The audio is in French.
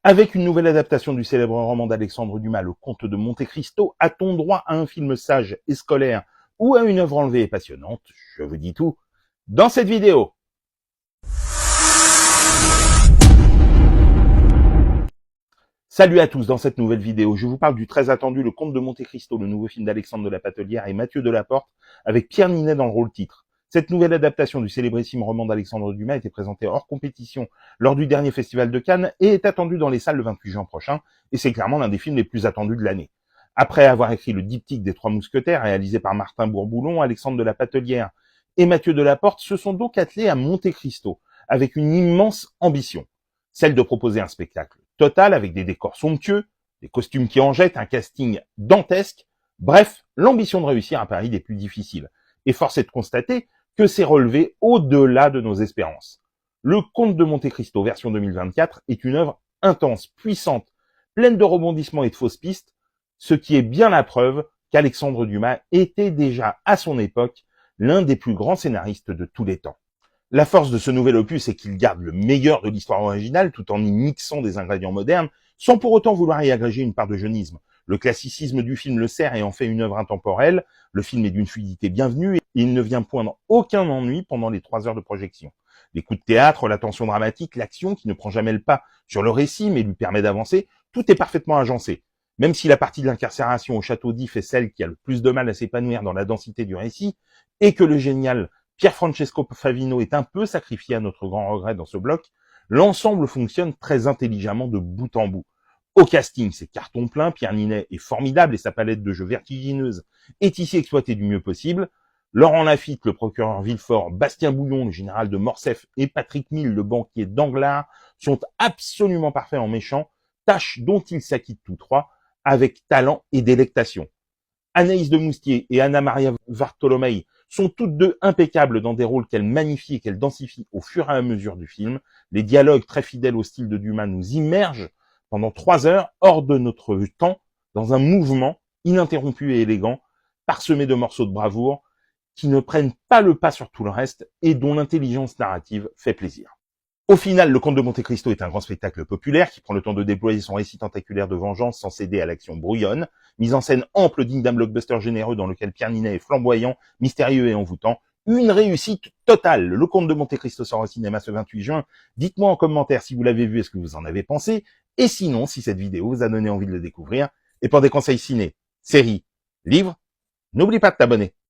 Avec une nouvelle adaptation du célèbre roman d'Alexandre Dumas, Le Comte de Monte Cristo, a-t-on droit à un film sage et scolaire ou à une œuvre enlevée et passionnante? Je vous dis tout dans cette vidéo. Salut à tous, dans cette nouvelle vidéo, je vous parle du très attendu Le Comte de Monte Cristo, le nouveau film d'Alexandre de la Patelière et Mathieu Delaporte, avec Pierre Ninet dans le rôle titre. Cette nouvelle adaptation du célébrissime roman d'Alexandre Dumas a été présentée hors compétition lors du dernier festival de Cannes et est attendue dans les salles le 28 juin prochain, et c'est clairement l'un des films les plus attendus de l'année. Après avoir écrit le diptyque des Trois Mousquetaires, réalisé par Martin Bourboulon, Alexandre de la Patelière et Mathieu Delaporte, se sont donc attelés à Monte Cristo, avec une immense ambition, celle de proposer un spectacle total avec des décors somptueux, des costumes qui en jettent, un casting dantesque, bref, l'ambition de réussir un pari des plus difficiles. Et force est de constater que c'est relevé au-delà de nos espérances. Le Comte de Monte Cristo version 2024 est une œuvre intense, puissante, pleine de rebondissements et de fausses pistes, ce qui est bien la preuve qu'Alexandre Dumas était déjà à son époque l'un des plus grands scénaristes de tous les temps. La force de ce nouvel opus est qu'il garde le meilleur de l'histoire originale tout en y mixant des ingrédients modernes, sans pour autant vouloir y agréger une part de jeunisme. Le classicisme du film le sert et en fait une œuvre intemporelle. Le film est d'une fluidité bienvenue et il ne vient poindre aucun ennui pendant les 3 heures de projection. Les coups de théâtre, la tension dramatique, l'action qui ne prend jamais le pas sur le récit mais lui permet d'avancer, tout est parfaitement agencé. Même si la partie de l'incarcération au château d'If est celle qui a le plus de mal à s'épanouir dans la densité du récit, et que le génial Pierfrancesco Favino est un peu sacrifié à notre grand regret dans ce bloc, l'ensemble fonctionne très intelligemment de bout en bout. Au casting, c'est carton plein, Pierre Ninet est formidable et sa palette de jeux vertigineuse est ici exploitée du mieux possible. Laurent Lafitte, le procureur Villefort, Bastien Bouillon, le général de Morcef et Patrick Mille, le banquier d'Anglars, sont absolument parfaits en méchants, tâche dont ils s'acquittent tous trois avec talent et délectation. Anaïs de Moustier et Anna Maria Vartolomei sont toutes deux impeccables dans des rôles qu'elles magnifient et qu'elles densifient au fur et à mesure du film. Les dialogues très fidèles au style de Dumas nous immergent pendant 3 heures hors de notre temps dans un mouvement ininterrompu et élégant, parsemé de morceaux de bravoure qui ne prennent pas le pas sur tout le reste et dont l'intelligence narrative fait plaisir. Au final, Le Comte de Monte Cristo est un grand spectacle populaire qui prend le temps de déployer son récit tentaculaire de vengeance sans céder à l'action brouillonne, mise en scène ample digne d'un blockbuster généreux dans lequel Pierre Ninet est flamboyant, mystérieux et envoûtant. Une réussite totale. Le Comte de Monte Cristo sort au cinéma ce 28 juin. Dites-moi en commentaire si vous l'avez vu et ce que vous en avez pensé. Et sinon, si cette vidéo vous a donné envie de le découvrir. Et pour des conseils ciné, séries, livres, n'oublie pas de t'abonner.